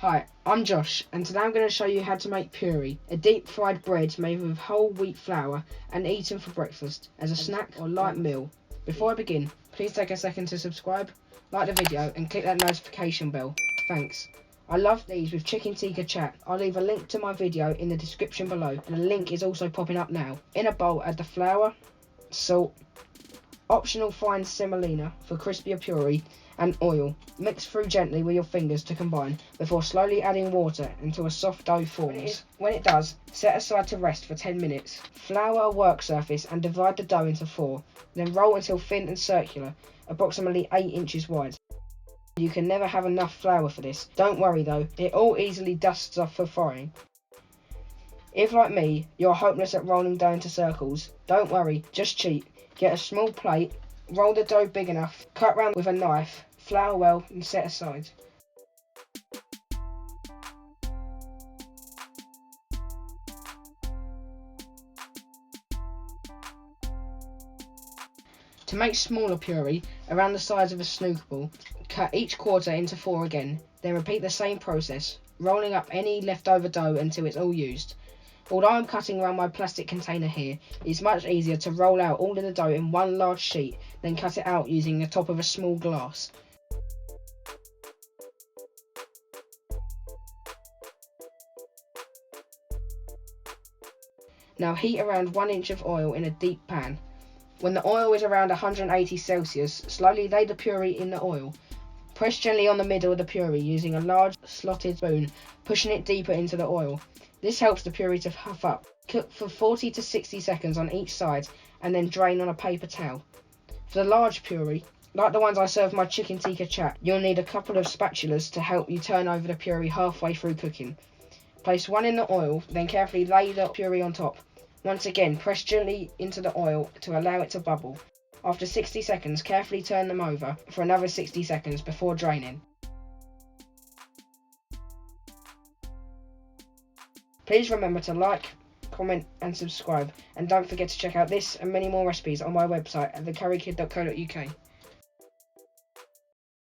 Hi, I'm Josh, and today I'm going to show you how to make puri, a deep fried bread made with whole wheat flour and eaten for breakfast, as a snack or light meal. Before I begin, please take a second to subscribe, like the video and click that notification bell. Thanks. I love these with chicken tikka chaat. I'll leave a link to my video in the description below, and the link is also popping up now. In a bowl, add the flour, salt, optional fine semolina for crispier puri, and oil. Mix through gently with your fingers to combine before slowly adding water until a soft dough forms. When it does, set aside to rest for 10 minutes. Flour a work surface and divide the dough into 4. Then roll until thin and circular, approximately 8 inches wide. You can never have enough flour for this. Don't worry though, it all easily dusts off for frying. If like me, you're hopeless at rolling dough into circles, don't worry, just cheat. Get a small plate, roll the dough big enough, cut round with a knife, flour well and set aside. To make smaller puri, around the size of a snooker ball, cut each quarter into 4 again, then repeat the same process, rolling up any leftover dough until it's all used. Although I'm cutting around my plastic container here, it's much easier to roll out all of the dough in one large sheet, then cut it out using the top of a small glass. Now heat around 1 inch of oil in a deep pan. When the oil is around 180 Celsius, slowly lay the puri in the oil. Press gently on the middle of the puri using a large slotted spoon, pushing it deeper into the oil. This helps the puri to puff up. Cook for 40 to 60 seconds on each side and then drain on a paper towel. For the large puri, like the ones I serve my chicken tikka chaat, you'll need a couple of spatulas to help you turn over the puri halfway through cooking. Place one in the oil, then carefully lay the puri on top. Once again, press gently into the oil to allow it to bubble. After 60 seconds, carefully turn them over for another 60 seconds before draining. Please remember to like, comment and subscribe, and don't forget to check out this and many more recipes on my website at thecurrykid.co.uk.